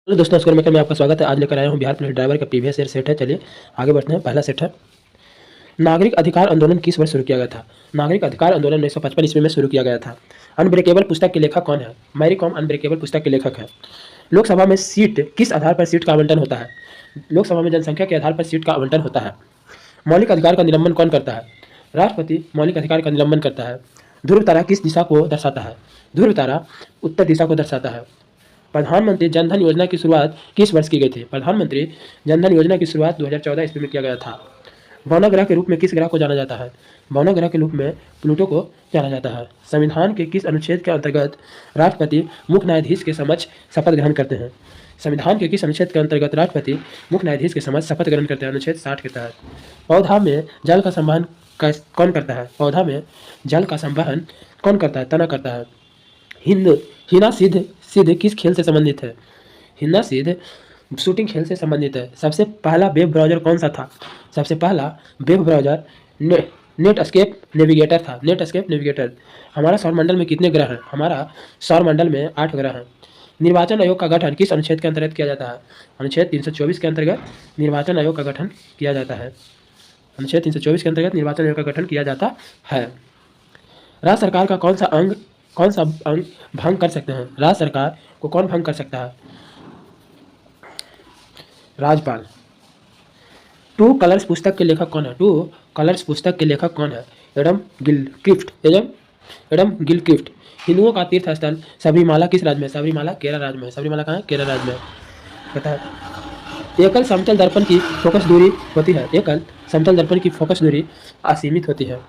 Hello दोस्तों, score maker में आपका स्वागत है। आज लेकर आया हूं बिहार पुलिस ड्राइवर का प्रीवियस ईयर सेट है। चलिए आगे बढ़ते हैं। पहला सेट है, नागरिक अधिकार आंदोलन किस वर्ष शुरू किया गया था? नागरिक अधिकार आंदोलन 1955 ईस्वी में शुरू किया गया था। अनब्रेकेबल पुस्तक के लेखक कौन है? मैरी कॉम अनब्रेकेबल पुस्तक के लेखक है। लोकसभा में सीट किस आधार पर सीट का आवंटन होता है? लोकसभा में जनसंख्या के आधार पर सीट का आवंटन होता है। मौलिक अधिकार का निलंबन कौन करता है? राष्ट्रपति मौलिक अधिकार का निलंबन करता है। ध्रुव तारा किस दिशा को दर्शाता है? ध्रुव तारा उत्तर दिशा को दर्शाता है। प्रधानमंत्री जनधन योजना की शुरुआत किस वर्ष की गई थी? प्रधानमंत्री जनधन योजना की शुरुआत 2014 ईस्वी में किया गया था। बौना ग्रह के रूप में किस ग्रह को जाना जाता है? बौना ग्रह के रूप में प्लूटो को जाना जाता है। संविधान के किस अनुच्छेद के अंतर्गत राष्ट्रपति मुख्य न्यायाधीश के समक्ष शपथ ग्रहण करते हैं? संविधान के किस अनुच्छेद के अंतर्गत राष्ट्रपति मुख्य न्यायाधीश के समक्ष शपथ ग्रहण करते हैं? अनुच्छेद 60 के तहत। पौधा में जल का संवहन कौन करता है? पौधा में जल का संवहन कौन करता है? तना करता है। हिना सिद्ध किस खेल से संबंधित है? हिना सिद्ध शूटिंग खेल से संबंधित है। सबसे पहला वेब ब्राउजर कौन सा था? सबसे पहला वेब ब्राउजर नेटस्केप नेविगेटर था। Netscape navigator. हमारा सौरमंडल में कितने ग्रह हैं? हमारा सौरमंडल में 8 ग्रह हैं। निर्वाचन आयोग का गठन किस अनुच्छेद के अंतर्गत किया जाता है? अनुच्छेद 324 के अंतर्गत निर्वाचन आयोग का गठन किया जाता है। अनुच्छेद 324 के अंतर्गत निर्वाचन आयोग का गठन किया जाता है। राज्य सरकार का कौन सा अंग भंग कर सकते हैं? राज्य सरकार को कौन भंग कर सकता है? राज्यपाल। टू कलर्स पुस्तक के लेखक कौन है? टू कलर्स पुस्तक के लेखक कौन है? एडम गिलक्रिफ्ट। हिंदुओं का तीर्थ स्थल सबरीमाला किस राज्य में? सबरीमाला केरल राज्य में। सबरीमाला कहाँ है? केरल राज्य में। पता है। एकल समतल दर्पण की फोकस दूरी होती है। एकल समतल दर्पण की फोकस दूरी असीमित होती है।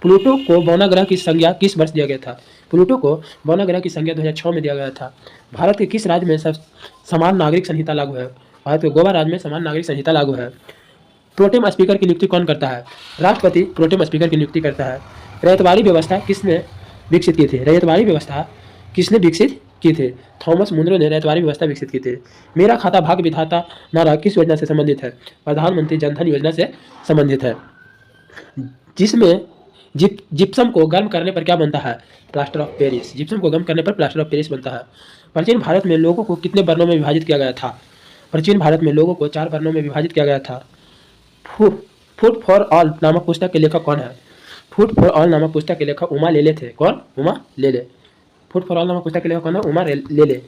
प्लूटो को बौना ग्रह की संज्ञा किस वर्ष दिया गया था? प्लूटो को बौना ग्रह की संज्ञा 2006 में दिया गया था। भारत के किस राज्य में समान नागरिक संहिता लागू है? भारत के गोवा राज्य में समान नागरिक संहिता लागू है। प्रोटेम स्पीकर की नियुक्ति कौन करता है? राष्ट्रपति प्रोटेम स्पीकर की नियुक्ति करता है। रैयतवाड़ी व्यवस्था किसने विकसित की थी? रैयतवाड़ी व्यवस्था किसने विकसित की थी? थॉमस मुनरो ने रैयतवाड़ी व्यवस्था विकसित की थी। मेरा खाता भाग्य विधाता नारा किस योजना से संबंधित है? प्रधानमंत्री जनधन योजना से संबंधित है। जिसमें जिप्सम को गर्म करने पर क्या बनता है? Plaster of Paris. जिप्सम को गर्म करने पर प्लास्टर ऑफ पेरिस बनता है। प्राचीन भारत में लोगों को कितने वर्णों में विभाजित किया गया था? प्राचीन भारत में लोगों को 4 वर्णों में विभाजित किया गया था। फूड फॉर ऑल नामक पुस्तक के लेखक कौन है? फूड फॉर ऑल नामक पुस्तक के लेखक उमा लेले थे। कौन? उमा लेले। फूड फॉर ऑल नामक पुस्तक के लेखक कौन है? उमा लेले।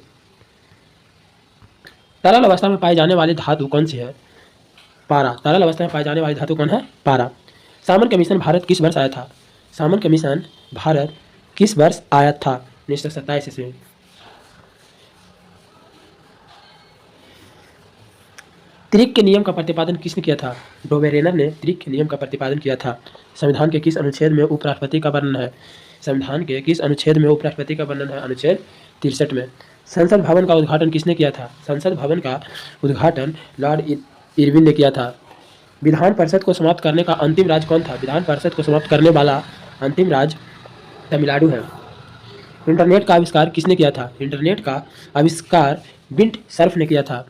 तरल अवस्था में पाई जाने वाली धातु कौन सी है? पारा। तरल अवस्था में पाई जाने वाली धातु कौन है? पारा। सामन कमीशन भारत किस वर्ष आया था? सामन कमीशन भारत किस वर्ष आया था? 1927 ईस्वी। त्रिक के नियम का प्रतिपादन किसने किया था? डोबेरेनर ने त्रिक के नियम का प्रतिपादन किया था। संविधान के किस अनुच्छेद में उपराष्ट्रपति का वर्णन है? संविधान के किस अनुच्छेद में उपराष्ट्रपति का वर्णन है? अनुच्छेद 63 में। संसद भवन का उद्घाटन किसने किया था? संसद भवन का उद्घाटन लॉर्ड इरविन ने किया था। विधान परिषद को समाप्त करने का अंतिम राज्य कौन था? विधान परिषद को समाप्त करने वाला अंतिम राज्य तमिलनाडु है। इंटरनेट का आविष्कार किसने किया था? इंटरनेट का आविष्कार बिंट सर्फ ने किया था।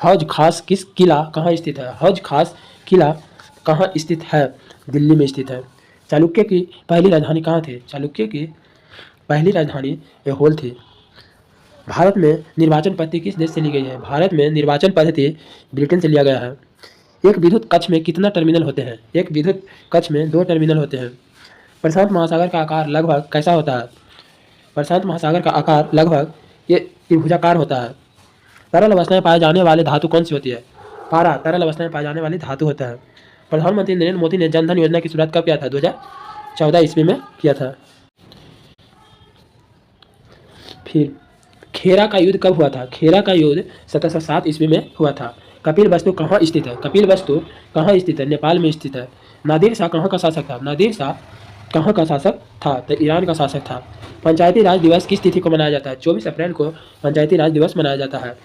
हौज खास किस किला कहाँ स्थित है? हौज खास किला कहाँ स्थित है? दिल्ली में स्थित है। चालुक्य की पहली राजधानी कहाँ थी? चालुक्य की पहली राजधानी ऐहोल थी। भारत में निर्वाचन पद्धति किस देश से ली गई है? भारत में निर्वाचन पद्धति ब्रिटेन से लिया गया है। एक विद्युत कक्ष में कितना टर्मिनल होते हैं? एक विद्युत कक्ष में 2 टर्मिनल होते हैं। प्रशांत महासागर का आकार लगभग कैसा होता है? प्रशांत महासागर का आकार लगभग ये त्रिभुजाकार होता है। तरल अवस्था में पाए जाने वाली धातु कौन सी होती है? पारा तरल अवस्था में पाए जाने वाली धातु होता है। प्रधानमंत्री नरेंद्र मोदी ने जनधन योजना की शुरुआत कब किया था? 2014 ईस्वी में किया था। फिर खेरा का युद्ध कब हुआ था? खेरा का युद्ध 1707 ईस्वी में हुआ था। कपिल वस्तु कहाँ स्थित है? कपिल वस्तु कहाँ स्थित है? नेपाल में स्थित है। नादिर शाह कहाँ का शासक था? नादिर शाह कहाँ का शासक था? तो ईरान का शासक था। पंचायती राज दिवस किस तिथि को मनाया जाता है? 24 अप्रैल को पंचायती राज दिवस मनाया जाता है।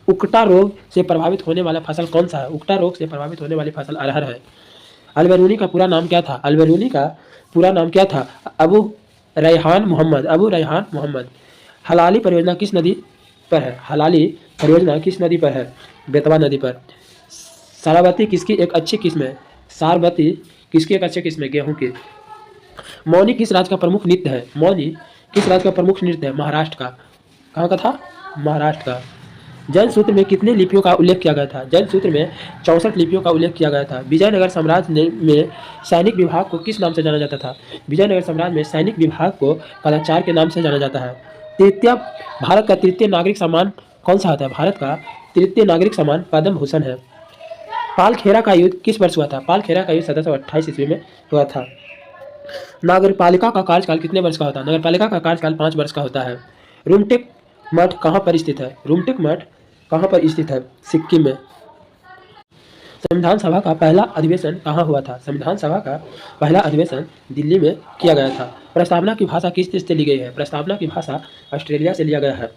उकटा रोग से प्रभावित होने वाला फसल कौन सा है? उकटा रोग से प्रभावित होने वाली फसल अरहर है। अलबरूनी का पूरा नाम क्या था? अलबरूनी का पूरा नाम क्या था? अबू रैहान मोहम्मद। हलाली परियोजना किस नदी पर है? हलाली परियोजना किस नदी पर है? बेतवा नदी पर। सारावती किसकी एक अच्छी किस्म है? सारवती किसकी एक अच्छी किस्म है? गेहूं की। मौनी किस राज्य का प्रमुख नृत्य है? मौनी किस राज्य का प्रमुख नृत्य है? महाराष्ट्र का। कहाँ का था? महाराष्ट्र का। जैन सूत्र में कितने लिपियों का उल्लेख किया गया था? जैन सूत्र में 64 लिपियों का उल्लेख किया गया था। विजयनगर साम्राज्य में सैनिक विभाग को किस नाम से जाना जाता था? विजयनगर साम्राज्य में सैनिक विभाग को पदाचार के नाम से जाना जाता है। तृतीय भारत का तृतीय नागरिक सम्मान कौन सा होता है? भारत का तृतीय नागरिक सम्मान पद्म भूषण है। पालखेरा का युद्ध किस वर्ष हुआ था? पालखेरा का युद्ध 1728 ईस्वी में हुआ था। नगरपालिका का कार्यकाल कितने वर्ष का होता है? नगरपालिका का कार्यकाल 5 वर्ष का होता है। रुमटेक मठ कहाँ पर स्थित है? रुमटेक मठ कहाँ पर स्थित है? सिक्किम में। संविधान सभा का पहला अधिवेशन कहाँ हुआ था? संविधान सभा का पहला अधिवेशन दिल्ली में किया गया था। प्रस्तावना की भाषा किस देश से ली गई है? प्रस्तावना की भाषा ऑस्ट्रेलिया से लिया गया है।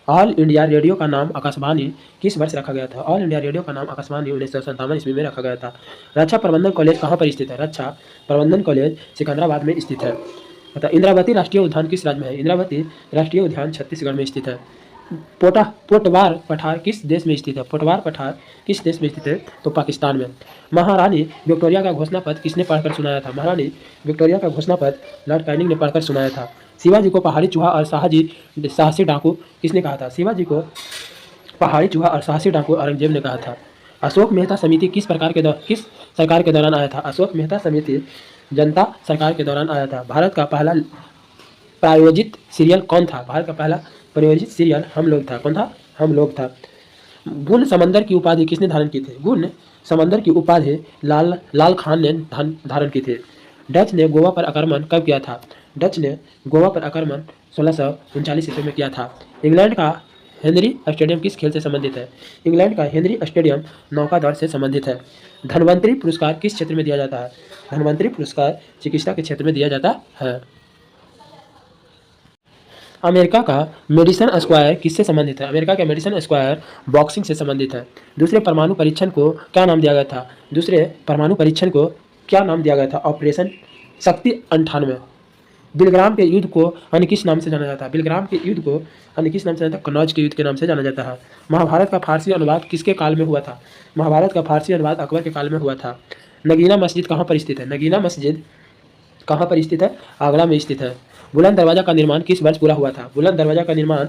ऑल इंडिया रेडियो का नाम आकाशवाणी किस वर्ष रखा गया था? ऑल इंडिया रेडियो का नाम आकाशवाणी 1957 ईस्वी में रखा गया था। रक्षा प्रबंधन कॉलेज कहाँ पर स्थित है? रक्षा प्रबंधन कॉलेज सिकंदराबाद में स्थित है। अतः इंद्रावती राष्ट्रीय उद्यान किस राज्य में है? इंद्रावती राष्ट्रीय उद्यान छत्तीसगढ़ में स्थित है। पोटवार पठार किस देश में स्थित है? पोटवार पठार किस देश में स्थित है? तो पाकिस्तान में। महारानी विक्टोरिया का घोषणा पत्र किसने पढ़कर सुनाया था? महारानी विक्टोरिया का घोषणा पत्र लॉर्ड कैनिंग ने पढ़कर सुनाया था। शिवाजी को पहाड़ी चूहा और साहसी डाकू किसने कहा था? शिवाजी को पहाड़ी चूहा और साहसी डाकू औरंगजेब ने कहा था। अशोक मेहता समिति किस सरकार के दौरान आया था? अशोक मेहता समिति जनता सरकार के दौरान आया था। भारत का पहला प्रायोजित सीरियल कौन था? भारत का पहला प्रायोजित सीरियल हम लोग था। कौन था? हम लोग था। गुण समंदर की उपाधि किसने धारण की थी? गुण समंदर की उपाधि लाल खान ने धारण की थी। डच ने गोवा पर आक्रमण कब किया था? डच ने गोवा पर आक्रमण 1639 ईस्वी में किया था। इंग्लैंड का हेनरी स्टेडियम किस खेल से संबंधित है? इंग्लैंड का हेनरी स्टेडियम नौकादौड़ से संबंधित है। धन्वंतरी पुरस्कार किस क्षेत्र में दिया जाता है? धन्वंतरी पुरस्कार चिकित्सा के क्षेत्र में दिया जाता है। अमेरिका का मेडिसन स्क्वायर किससे संबंधित है? अमेरिका का मेडिसन स्क्वायर बॉक्सिंग से संबंधित है। दूसरे परमाणु परीक्षण को क्या नाम दिया गया था? दूसरे परमाणु परीक्षण को क्या नाम दिया गया था? ऑपरेशन शक्ति 98। बिलग्राम के युद्ध को अन्य किस नाम से जाना जाता है? बिलग्राम के युद्ध को अन्य किस नाम से जाना जाता है? कन्नौज के युद्ध के नाम से जाना जाता है। महाभारत का फारसी अनुवाद किसके काल में हुआ था? महाभारत का फारसी अनुवाद अकबर के काल में हुआ था। नगीना मस्जिद कहाँ पर स्थित है? नगीना मस्जिद कहाँ पर स्थित है? आगरा में स्थित है। बुलंद दरवाजा का निर्माण किस वर्ष पूरा हुआ था? बुलंद दरवाजा का निर्माण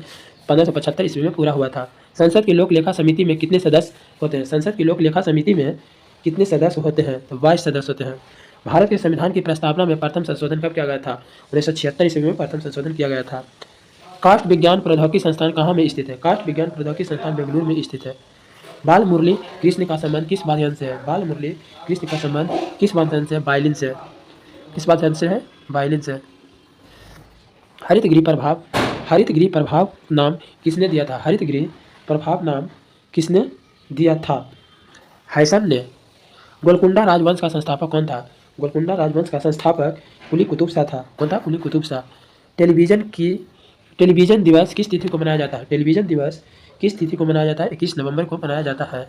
1575 ईस्वी में पूरा हुआ था। संसद की लोक लेखा समिति में कितने सदस्य होते हैं? संसद की लोक लेखा समिति में कितने सदस्य होते हैं? तो 22 सदस्य होते हैं। भारत के संविधान की प्रस्तावना में प्रथम संशोधन कब किया गया था? 1976 ईस्वी में प्रथम संशोधन किया गया था। काष्ठ विज्ञान प्रौद्योगिकी संस्थान कहाँ में स्थित है? काष्ठ विज्ञान प्रौद्योगिकी संस्थान बेंगलुरु में स्थित है। बाल मुरली कृष्ण का संबंध किस वाद्य से है? बाल मुरली कृष्ण का संबंध किस वाद्य से है? वायलिन से। किस वाद्य से है? वायलिन से। हरित गृह प्रभाव नाम किसने दिया था? हरित गृह प्रभाव नाम किसने दिया था? हैसन ने। गोलकुंडा राजवंश का संस्थापक कौन था? गोलकुंडा राजवंश का संस्थापक कुली कुतुब शाह था। कौन था? कुली कुतुब शाह। टेलीविजन दिवस किस तिथि को मनाया जाता है? टेलीविजन दिवस किस तिथि को मनाया जाता है? 21 नवंबर को मनाया जाता है।